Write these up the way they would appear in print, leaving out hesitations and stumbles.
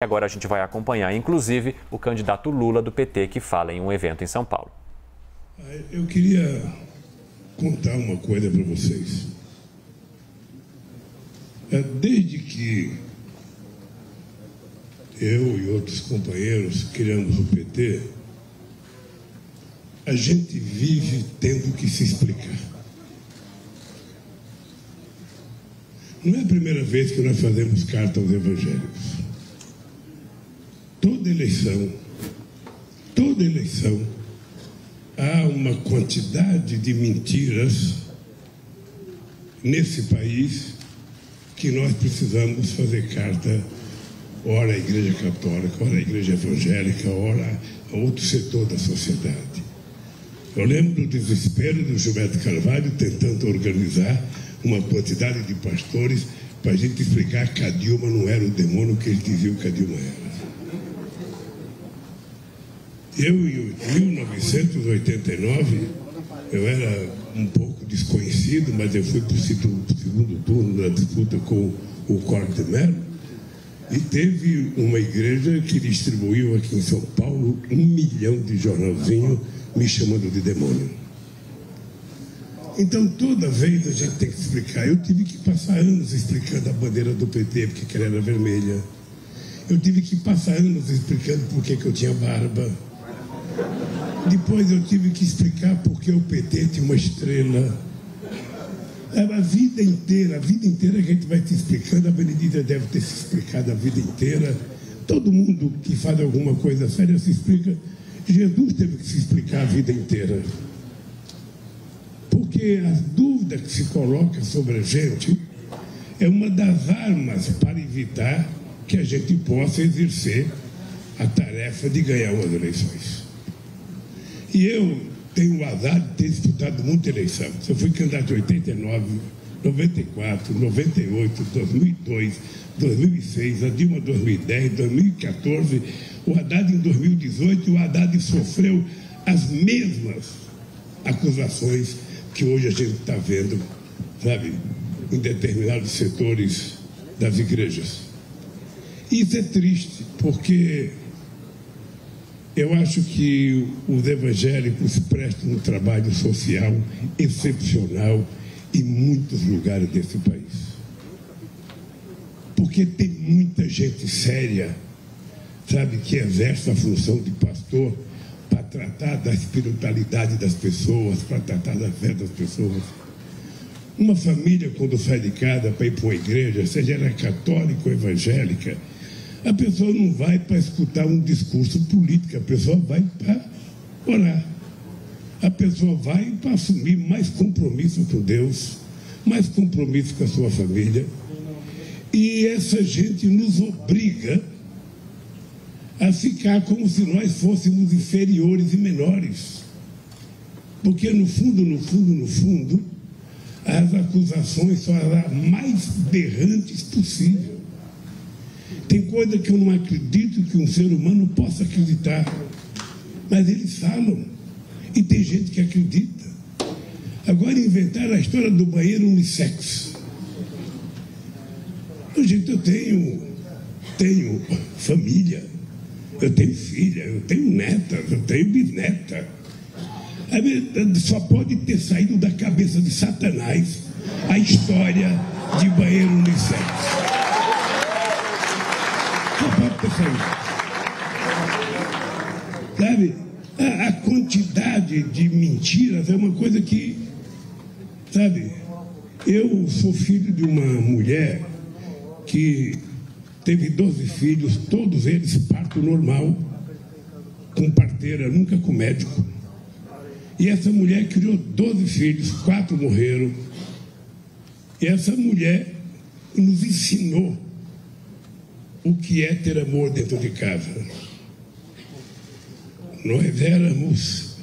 Agora a gente vai acompanhar, inclusive, o candidato Lula do PT, que fala em um evento em São Paulo. Eu queria contar uma coisa para vocês. Desde que eu e outros companheiros criamos o PT, a gente vive tendo que se explicar. Não é a primeira vez que nós fazemos carta aos evangélicos. Toda eleição, há uma quantidade de mentiras nesse país que nós precisamos fazer carta, ora à Igreja Católica, ora à Igreja Evangélica, ora a outro setor da sociedade. Eu lembro do desespero do Gilberto Carvalho tentando organizar uma quantidade de pastores para a gente explicar que a Dilma não era o demônio que ele dizia que a Dilma era. Eu, em 1989, eu era um pouco desconhecido, mas eu fui para o segundo turno na disputa com o Collor de Mello, e teve uma igreja que distribuiu aqui em São Paulo 1 milhão de jornalzinhos me chamando de demônio. Então, toda vez a gente tem que explicar. Eu tive que passar anos explicando a bandeira do PT, porque ela era vermelha. Eu tive que passar anos explicando por que eu tinha barba. Depois eu tive que explicar por que o PT tinha uma estrela. A vida inteira a gente vai te explicando. A Benedita deve ter se explicado a vida inteira. Todo mundo que faz alguma coisa séria se explica. Jesus teve que se explicar a vida inteira. Porque a dúvida que se coloca sobre a gente é uma das armas para evitar que a gente possa exercer a tarefa de ganhar umas eleições. E eu tenho o azar de ter disputado muita eleição. Eu fui candidato em 89, 94, 98, 2002, 2006, a Dilma em 2010, 2014, o Haddad em 2018, e o Haddad sofreu as mesmas acusações que hoje a gente está vendo, sabe, em determinados setores das igrejas. Isso é triste, porque eu acho que os evangélicos prestam um trabalho social excepcional em muitos lugares desse país. Porque tem muita gente séria, sabe, que exerce a função de pastor para tratar da espiritualidade das pessoas, para tratar da fé das pessoas. Uma família, quando sai de casa para ir para uma igreja, seja ela católica ou evangélica, a pessoa não vai para escutar um discurso político, a pessoa vai para orar. A pessoa vai para assumir mais compromisso com Deus, mais compromisso com a sua família. E essa gente nos obriga a ficar como se nós fôssemos inferiores e menores. Porque no fundo, as acusações são as mais berrantes possível. Tem coisa que eu não acredito que um ser humano possa acreditar, mas eles falam, e tem gente que acredita. Agora inventaram a história do banheiro unissex. Gente, eu tenho família, eu tenho filha, eu tenho neta, eu tenho bisneta. Só pode ter saído da cabeça de Satanás a história de banheiro unissex. Só pode ter saído. Sabe, a quantidade de mentiras é uma coisa que, sabe, eu sou filho de uma mulher que teve 12 filhos, todos eles parto normal, com parteira, nunca com médico. E essa mulher criou 12 filhos, 4 morreram. E essa mulher nos ensinou o que é ter amor dentro de casa. Nós éramos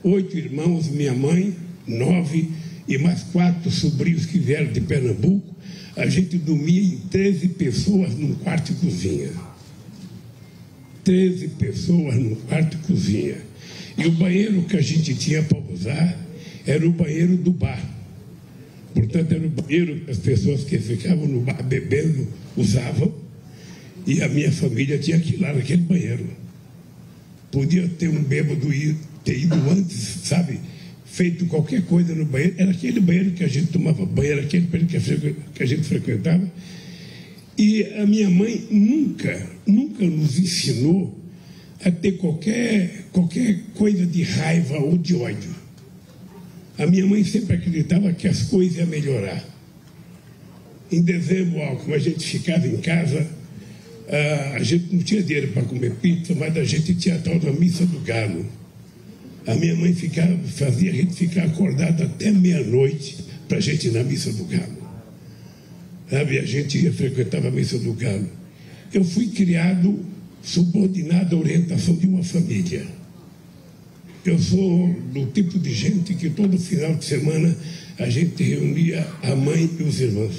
8 irmãos, minha mãe, 9, e mais 4 sobrinhos que vieram de Pernambuco. A gente dormia em 13 pessoas num quarto e cozinha. 13 pessoas num quarto e cozinha. E o banheiro que a gente tinha para usar era o banheiro do bar. Portanto, era o banheiro que as pessoas que ficavam no bar bebendo usavam. E a minha família tinha que ir lá naquele banheiro. Podia ter um bêbado ter ido antes, sabe? Feito qualquer coisa no banheiro. Era aquele banheiro que a gente tomava banho, era aquele banheiro que a gente frequentava. E a minha mãe nunca nos ensinou a ter qualquer coisa de raiva ou de ódio. A minha mãe sempre acreditava que as coisas iam melhorar. Em dezembro, como a gente ficava em casa, a gente não tinha dinheiro para comer pizza, mas a gente tinha a tal da missa do galo. A minha mãe fazia a gente ficar acordado até meia-noite para a gente ir na missa do galo. Sabe? A gente frequentava a missa do galo. Eu fui criado subordinado à orientação de uma família. Eu sou do tipo de gente que todo final de semana a gente reunia a mãe e os irmãos.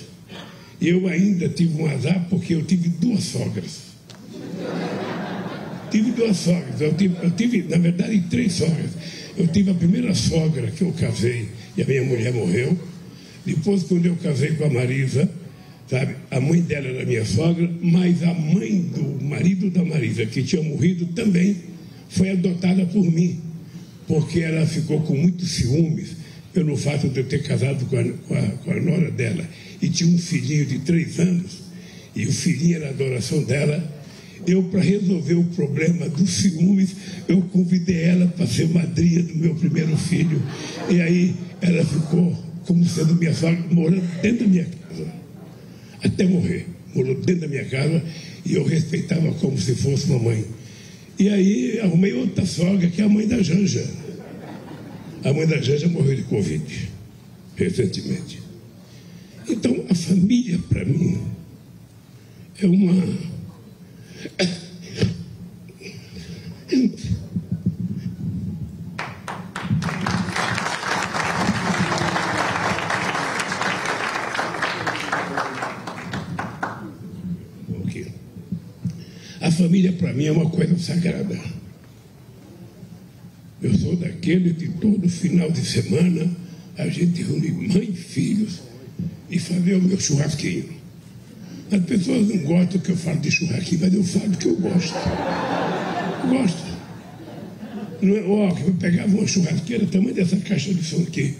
E eu ainda tive um azar porque eu tive duas sogras. Tive duas sogras. Eu tive, na verdade, três sogras. Eu tive a primeira sogra que eu casei e a minha mulher morreu. Depois, quando eu casei com a Marisa, sabe, a mãe dela era minha sogra, mas a mãe do marido da Marisa, que tinha morrido, também foi adotada por mim, porque ela ficou com muitos ciúmes pelo fato de eu ter casado com a nora dela. E tinha um filhinho de 3 anos, e o filhinho era a adoração dela. Eu, para resolver o problema dos ciúmes, eu convidei ela para ser madrinha do meu primeiro filho. E aí ela ficou como sendo minha sogra, morando dentro da minha casa. Até morrer, morou dentro da minha casa, e eu respeitava como se fosse uma mãe. E aí arrumei outra sogra, que é a mãe da Janja. A mãe da Janja morreu de Covid, recentemente. Então, a família, para mim, é uma... A família, para mim, é uma coisa sagrada. Eu sou daquele de todo final de semana a gente reúne mãe e filhos e fazer o meu churrasquinho. As pessoas não gostam que eu falo de churrasquinho, mas eu falo que eu gosto. Gosto. Não é, eu pegava uma churrasqueira, tamanho dessa caixa de som aqui.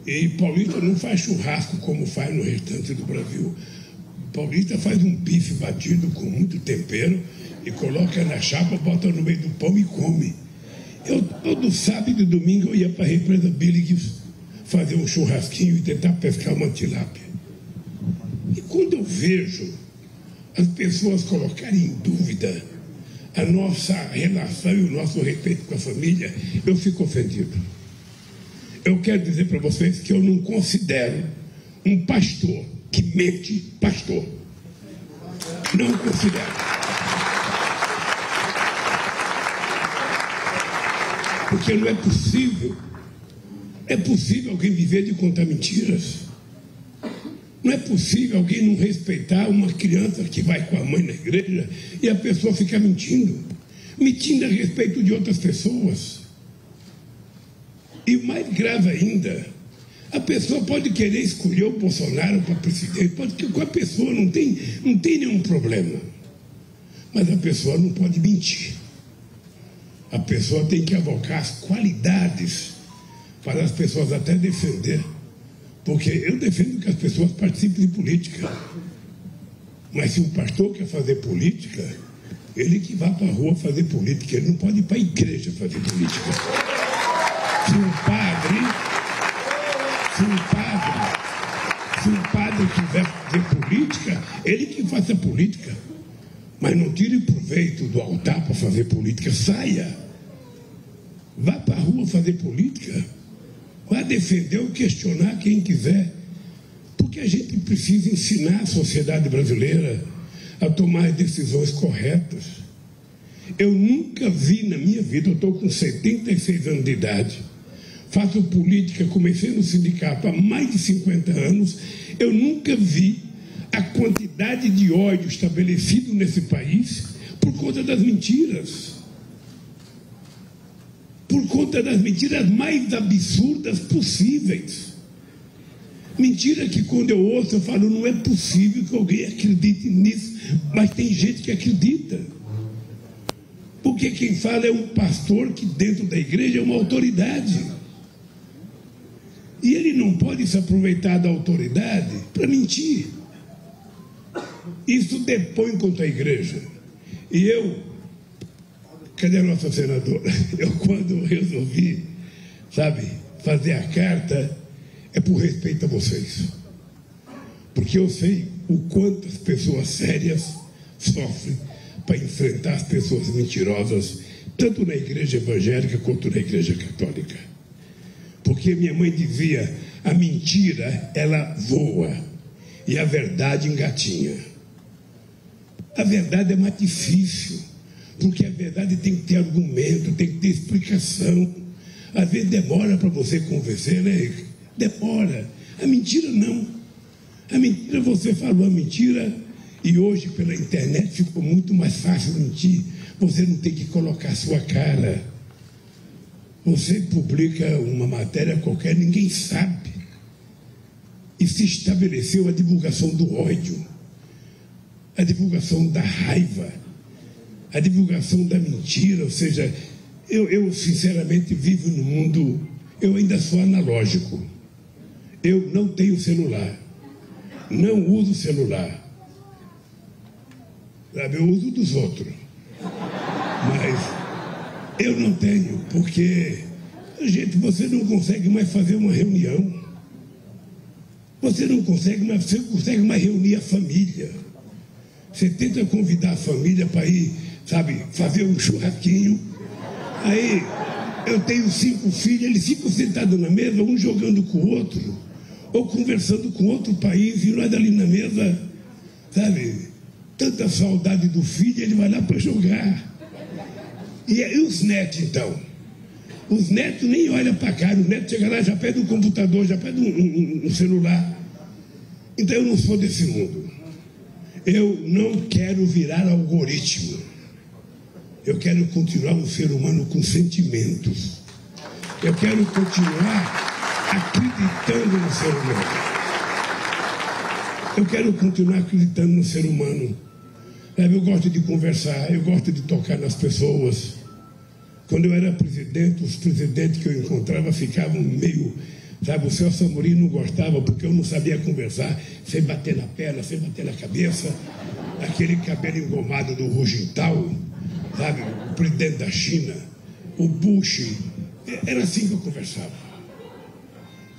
E paulista não faz churrasco como faz no restante do Brasil. Paulista faz um bife batido com muito tempero e coloca na chapa, bota no meio do pão e come. Eu, todo sábado e domingo, eu ia para a represa Billings fazer um churrasquinho e tentar pescar uma tilápia. E quando eu vejo as pessoas colocarem em dúvida a nossa relação e o nosso respeito com a família, eu fico ofendido. Eu quero dizer para vocês que eu não considero um pastor que mente pastor. Não considero. Porque não é possível. É possível alguém viver de contar mentiras. Não é possível alguém não respeitar uma criança que vai com a mãe na igreja e a pessoa ficar mentindo. Mentindo a respeito de outras pessoas. E o mais grave ainda, a pessoa pode querer escolher o Bolsonaro para presidente, pode que com a pessoa não tem nenhum problema. Mas a pessoa não pode mentir. A pessoa tem que avocar as qualidades para as pessoas até defender. Porque eu defendo que as pessoas participem de política. Mas se um pastor quer fazer política, ele que vá para a rua fazer política, ele não pode ir para a igreja fazer política. Se um padre quiser fazer política, ele que faça política. Mas não tire proveito do altar para fazer política. Saia. Vá para a rua fazer política. Vá defender ou questionar quem quiser. Porque a gente precisa ensinar a sociedade brasileira a tomar as decisões corretas. Eu nunca vi na minha vida, eu estou com 76 anos de idade, faço política, comecei no sindicato há mais de 50 anos, eu nunca vi a quantidade de ódio estabelecido nesse país por conta das mentiras. Por conta das mentiras mais absurdas possíveis. Mentira que quando eu ouço eu falo, não é possível que alguém acredite nisso, mas tem gente que acredita. Porque quem fala é um pastor que dentro da igreja é uma autoridade. E ele não pode se aproveitar da autoridade para mentir. Isso depõe contra a igreja. E cadê a nossa senadora? Eu, quando resolvi, fazer a carta, é por respeito a vocês. Porque eu sei o quanto as pessoas sérias sofrem para enfrentar as pessoas mentirosas, tanto na igreja evangélica quanto na igreja católica. Porque minha mãe dizia, a mentira, ela voa, e a verdade engatinha. A verdade é mais difícil, porque a verdade tem que ter argumento, tem que ter explicação. Às vezes demora para você convencer, né? Demora. A mentira não. A mentira, você falou a mentira, e hoje pela internet ficou muito mais fácil mentir. Você não tem que colocar a sua cara. Você publica uma matéria qualquer, ninguém sabe. E se estabeleceu a divulgação do ódio, a divulgação da raiva, a divulgação da mentira. Ou seja, eu sinceramente vivo no mundo, eu ainda sou analógico. Eu não tenho celular, não uso celular. Eu uso dos outros, mas eu não tenho, porque, gente, você não consegue mais fazer uma reunião, você não consegue mais reunir a família. Você tenta convidar a família para ir, fazer um churrasquinho. Aí eu tenho 5 filhos, eles ficam sentados na mesa, um jogando com o outro, ou conversando com outro país, e nós ali na mesa, tanta saudade do filho, ele vai lá para jogar. E os netos, então? Os netos nem olham para cá, o neto chega lá, já pede um computador, já pede um celular. Então eu não sou desse mundo. Eu não quero virar algoritmo. Eu quero continuar um ser humano com sentimentos. Eu quero continuar acreditando no ser humano. Eu quero continuar acreditando no ser humano. Eu gosto de conversar, eu gosto de tocar nas pessoas. Quando eu era presidente, os presidentes que eu encontrava ficavam meio... o Celso Amorim não gostava porque eu não sabia conversar, sem bater na perna, sem bater na cabeça. Aquele cabelo engomado do Hu Jintao, o presidente da China, o Bush. Era assim que eu conversava.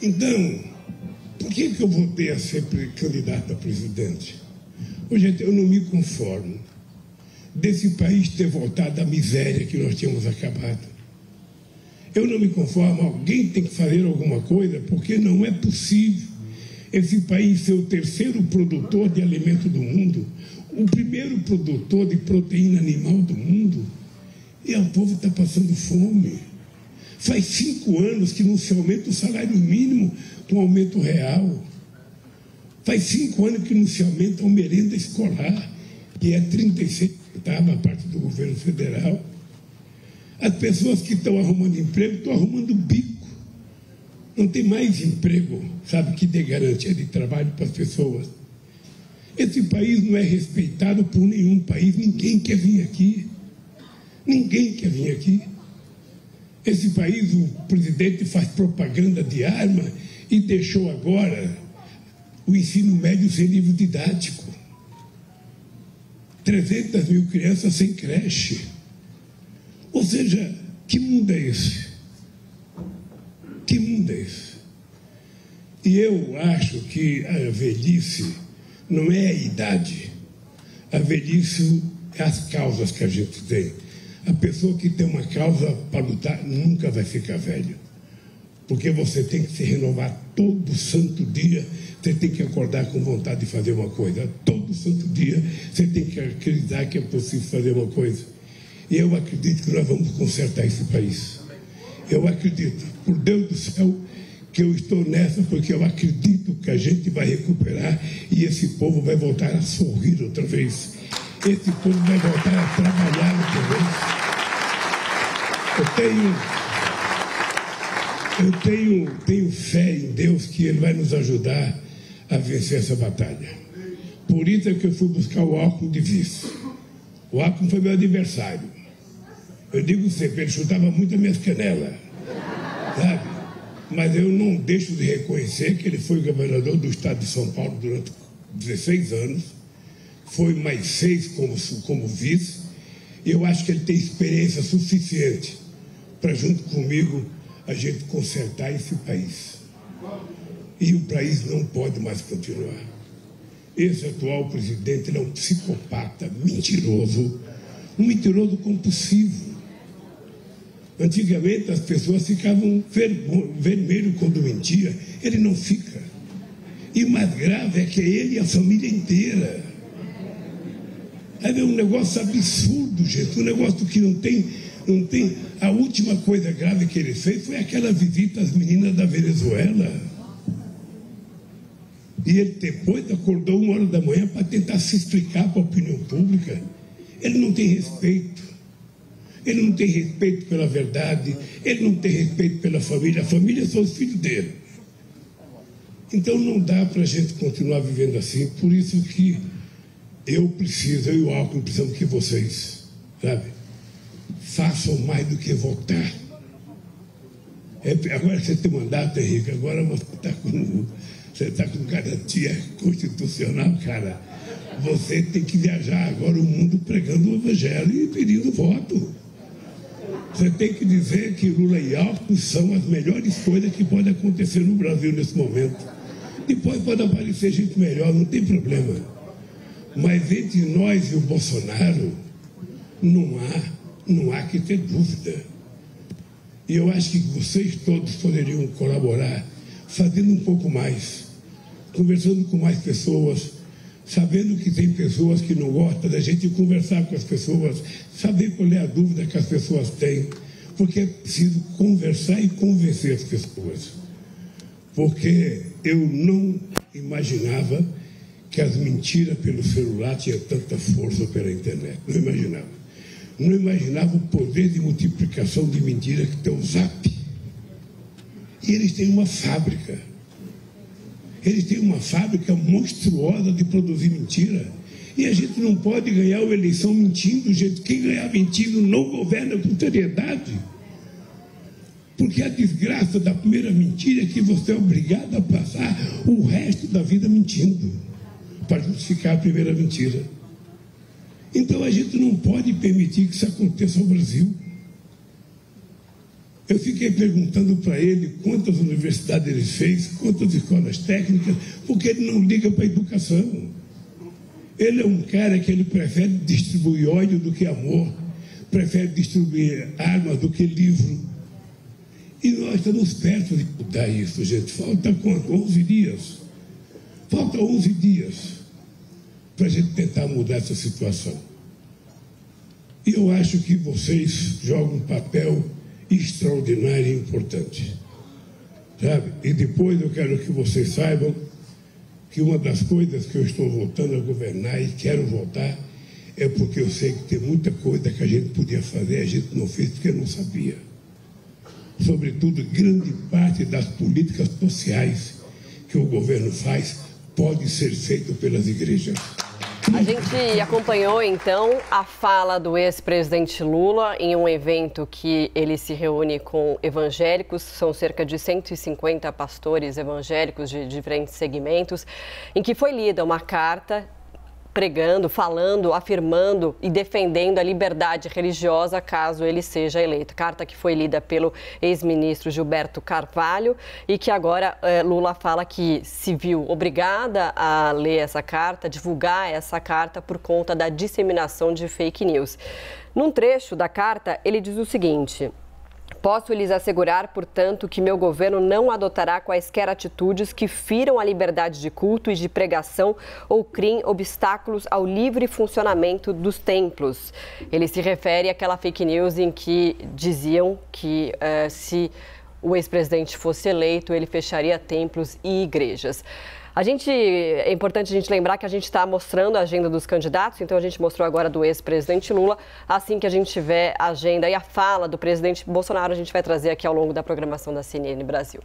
Então, por que eu voltei a ser candidato a presidente? Gente, eu não me conformo desse país ter voltado à miséria que nós tínhamos acabado. Eu não me conformo, alguém tem que fazer alguma coisa, porque não é possível esse país ser o 3º produtor de alimento do mundo, o 1º produtor de proteína animal do mundo, e o povo está passando fome. Faz 5 anos que não se aumenta o salário mínimo com aumento real. Faz 5 anos que não se aumenta a merenda escolar, que é 36 centavos a parte do governo federal. As pessoas que estão arrumando emprego estão arrumando bico. Não tem mais emprego, que dê garantia de trabalho para as pessoas. Esse país não é respeitado por nenhum país, ninguém quer vir aqui. Ninguém quer vir aqui. Esse país, o presidente faz propaganda de arma e deixou agora o ensino médio sem livro didático. 300 mil crianças sem creche. Ou seja, que mundo é esse? Que mundo é esse? E eu acho que a velhice não é a idade. A velhice é as causas que a gente tem. A pessoa que tem uma causa para lutar nunca vai ficar velho. Porque você tem que se renovar todo santo dia. Você tem que acordar com vontade de fazer uma coisa. Todo santo dia você tem que acreditar que é possível fazer uma coisa. E eu acredito que nós vamos consertar esse país. Eu acredito, por Deus do céu, que eu estou nessa, porque eu acredito que a gente vai recuperar e esse povo vai voltar a sorrir outra vez. Esse povo vai voltar a trabalhar outra vez. Eu tenho fé em Deus que Ele vai nos ajudar a vencer essa batalha. Por isso é que eu fui buscar o Alckmin de vice. O Alckmin foi meu adversário. Eu digo sempre, ele chutava muito as minhas canelas, sabe? Mas eu não deixo de reconhecer que ele foi governador do estado de São Paulo durante 16 anos, foi mais 6 como vice, e eu acho que ele tem experiência suficiente para, junto comigo, a gente consertar esse país. E o país não pode mais continuar. Esse atual presidente, ele é um psicopata, mentiroso, um mentiroso compulsivo. Antigamente as pessoas ficavam vermelho quando mentia, ele não fica. E o mais grave é que é ele e a família inteira. É um negócio absurdo, gente, um negócio que não tem. A última coisa grave que ele fez foi aquela visita às meninas da Venezuela. E ele depois acordou 1h da manhã para tentar se explicar para a opinião pública. Ele não tem respeito. Ele não tem respeito pela verdade, ele não tem respeito pela família. A família são os filhos dele. Então não dá para a gente continuar vivendo assim. Por isso que eu e o Alckmin precisamos que vocês, sabe, façam mais do que votar. Agora você tem mandato, Henrique, agora você está com garantia constitucional, cara. Você tem que viajar agora o mundo pregando o evangelho e pedindo voto. Você tem que dizer que Lula e Alckmin são as melhores coisas que podem acontecer no Brasil nesse momento. Depois pode aparecer gente melhor, não tem problema. Mas entre nós e o Bolsonaro, não há que ter dúvida. E eu acho que vocês todos poderiam colaborar, fazendo um pouco mais, conversando com mais pessoas, sabendo que tem pessoas que não gostam da gente conversar com as pessoas, saber qual é a dúvida que as pessoas têm, porque é preciso conversar e convencer as pessoas. Porque eu não imaginava que as mentiras pelo celular tinham tanta força pela internet. Não imaginava. Não imaginava o poder de multiplicação de mentiras que tem o Zap. E eles têm uma fábrica. Eles têm uma fábrica monstruosa de produzir mentira. E a gente não pode ganhar uma eleição mentindo, gente. Quem ganhar mentindo não governa com seriedade. Porque a desgraça da primeira mentira é que você é obrigado a passar o resto da vida mentindo para justificar a primeira mentira. Então a gente não pode permitir que isso aconteça no Brasil. Eu fiquei perguntando para ele quantas universidades ele fez, quantas escolas técnicas, porque ele não liga para a educação. Ele é um cara que ele prefere distribuir ódio do que amor, prefere distribuir armas do que livro. E nós estamos perto de mudar isso, gente. Falta quanto? 11 dias. Falta 11 dias para a gente tentar mudar essa situação. E eu acho que vocês jogam um papel extraordinário e importante, sabe? E depois eu quero que vocês saibam que uma das coisas que eu estou voltando a governar e quero voltar é porque eu sei que tem muita coisa que a gente podia fazer, a gente não fez porque não sabia. Sobretudo, grande parte das políticas sociais que o governo faz pode ser feito pelas igrejas. A gente acompanhou, então, a fala do ex-presidente Lula em um evento que ele se reúne com evangélicos, são cerca de 150 pastores evangélicos de diferentes segmentos, em que foi lida uma carta pregando, falando, afirmando e defendendo a liberdade religiosa caso ele seja eleito. Carta que foi lida pelo ex-ministro Gilberto Carvalho e que agora Lula fala que se viu obrigada a ler essa carta, divulgar essa carta por conta da disseminação de fake news. Num trecho da carta, ele diz o seguinte: posso lhes assegurar, portanto, que meu governo não adotará quaisquer atitudes que firam a liberdade de culto e de pregação ou criem obstáculos ao livre funcionamento dos templos. Ele se refere àquela fake news em que diziam que se o ex-presidente fosse eleito, ele fecharia templos e igrejas. É importante a gente lembrar que a gente está mostrando a agenda dos candidatos, então a gente mostrou agora do ex-presidente Lula. Assim que a gente tiver a agenda e a fala do presidente Bolsonaro, a gente vai trazer aqui ao longo da programação da CNN Brasil.